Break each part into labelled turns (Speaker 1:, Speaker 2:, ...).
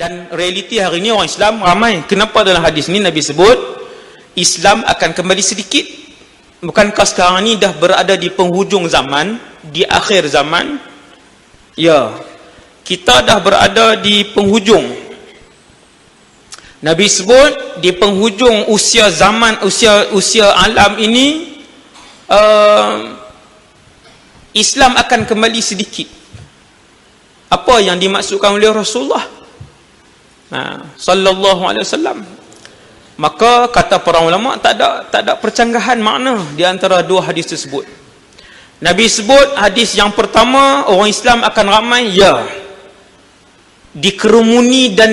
Speaker 1: Dan realiti hari ini orang Islam ramai. Kenapa dalam hadis ni Nabi sebut Islam akan kembali sedikit? Bukankah sekarang ni dah berada di penghujung zaman, di akhir zaman? Ya, kita dah berada di penghujung. Nabi sebut di penghujung usia zaman, usia alam ini, Islam akan kembali sedikit. Apa yang dimaksudkan oleh Rasulullah sallallahu alaihi wasallam? Maka kata para ulama, tak ada percanggahan makna di antara dua hadis tersebut. Nabi sebut hadis yang pertama, orang Islam akan ramai, ya, dikerumuni dan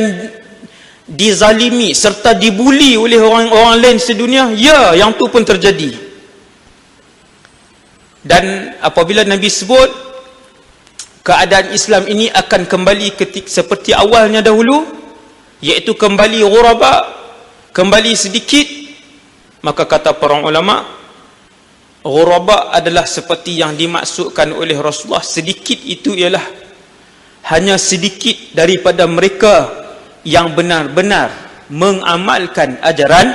Speaker 1: dizalimi serta dibuli oleh orang-orang lain sedunia, ya, yang tu pun terjadi. Dan apabila Nabi sebut keadaan Islam ini akan kembali seperti awalnya dahulu, iaitu kembali ghuraba, kembali sedikit, maka kata para ulama, ghuraba adalah seperti yang dimaksudkan oleh Rasulullah. Sedikit itu ialah hanya sedikit daripada mereka yang benar-benar mengamalkan ajaran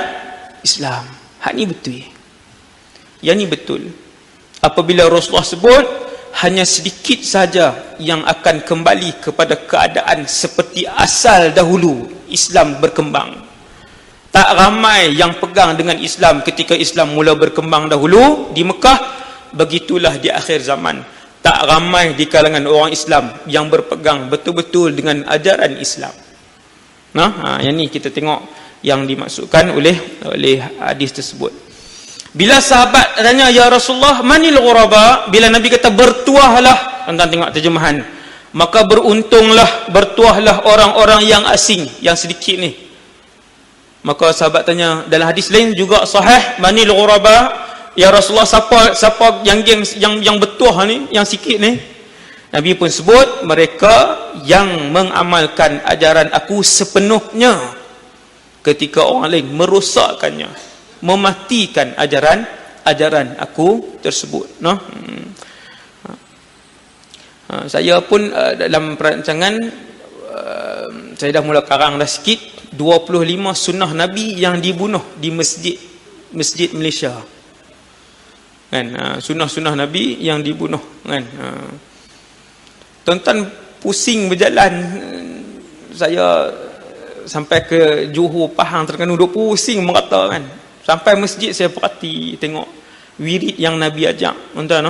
Speaker 1: Islam. Hak ni betul. Yang ni betul. Apabila Rasulullah sebut hanya sedikit saja yang akan kembali kepada keadaan seperti asal dahulu Islam berkembang. Tak ramai yang pegang dengan Islam ketika Islam mula berkembang dahulu di Mekah, begitulah di akhir zaman. Tak ramai di kalangan orang Islam yang berpegang betul-betul dengan ajaran Islam. Yang ni kita tengok yang dimaksudkan oleh hadis tersebut. Bila sahabat tanya, ya Rasulullah, manil ghuraba? Bila Nabi kata bertuahlah, tuan-tuan tengok terjemahan, maka bertuahlah orang-orang yang asing, yang sedikit ni. Maka sahabat tanya, dalam hadis lain juga sahih, manil ghuraba? Ya Rasulullah, siapa yang bertuah ni, yang sikit ni? Nabi pun sebut, mereka yang mengamalkan ajaran aku sepenuhnya ketika orang lain merosakkannya, mematikan ajaran aku tersebut. Saya pun dalam perancangan, saya dah mula karang dah sikit, 25 sunnah Nabi yang dibunuh di masjid Malaysia. Kan, sunnah-sunnah Nabi yang dibunuh, kan. Tuan-tuan pusing berjalan, saya sampai ke Johor, Pahang, Terengganu, duk pusing merata, kan. Sampai masjid saya perhati tengok wirid yang Nabi ajak, tuan-tuan.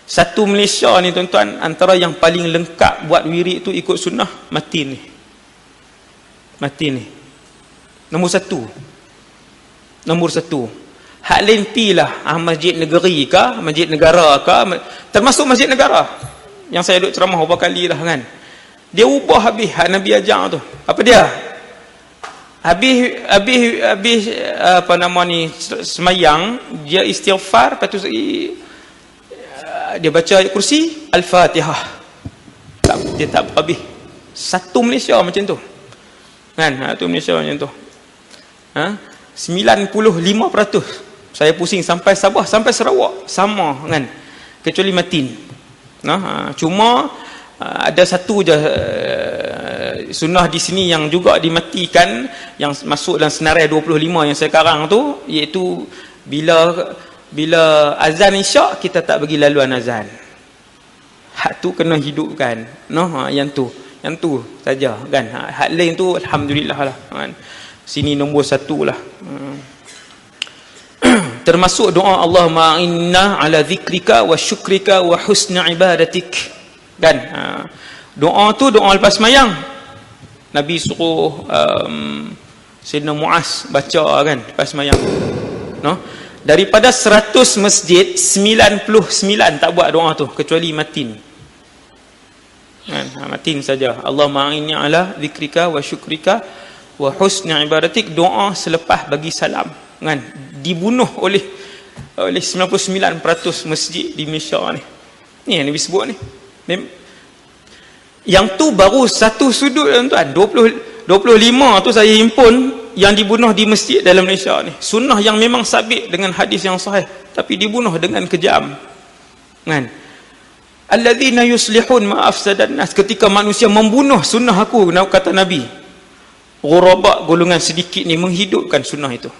Speaker 1: Satu Malaysia ni, tuan-tuan, antara yang paling lengkap buat wirid tu ikut sunnah, Matin ni nombor satu. Hak lain pilah, masjid negeri ke, masjid negara ke, termasuk masjid negara yang saya duduk ceramah beberapa kali dah, kan. Dia ubah habis hak Nabi ajak tu. Apa dia? Habis apa nama ni, semayang, dia istighfar, lepas tu dia baca ayat kursi, Al-Fatihah. Dia tak habis. Satu Malaysia macam tu, kan. Satu Malaysia macam tu. 95% saya pusing sampai Sabah, sampai Sarawak sama, kan, kecuali Matin. Cuma ada satu je sunnah di sini yang juga dimatikan, yang masuk dalam senarai 25 yang saya karang tu, iaitu bila azan Isyak kita tak bagi laluan azan. Hak tu kena hidupkan. Yang tu saja, kan. Hak lain tu alhamdulillah lah, kan. Sini nombor 1 lah. Termasuk doa Allahumma inna ala zikrika wa syukrika wa husna ibadatik, kan. Doa tu doa lepas mayang. Nabi suruh Sayyidina Muaz baca, kan, lepas mayang. Daripada 100 masjid, 99 tak buat doa tu, kecuali Matin, kan. Matin saja. Allahumma inna ala zikrika wa syukrika wa husna ibadatik, doa selepas bagi salam, kan. Dibunuh oleh 99% masjid di Malaysia ni. Ni yang Nabi sebut ni. Yang tu baru satu sudut, tuan-tuan. 25 tu saya himpun yang dibunuh di masjid dalam Malaysia ni. Sunnah yang memang sabit dengan hadis yang sahih, tapi dibunuh dengan kejam, kan. alladzina yuslihun ma afsadan nas, ketika manusia membunuh sunnah aku, kata Nabi, ghuraba, golongan sedikit ni menghidupkan sunnah itu.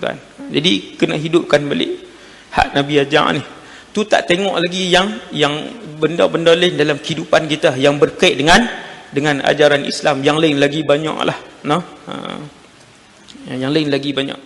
Speaker 1: Tuan. Jadi kena hidupkan balik hak Nabi ajar ni. Tu tak tengok lagi yang benda-benda lain dalam kehidupan kita yang berkait dengan ajaran Islam. Yang lain lagi banyak lah, no? Yang lain lagi banyak.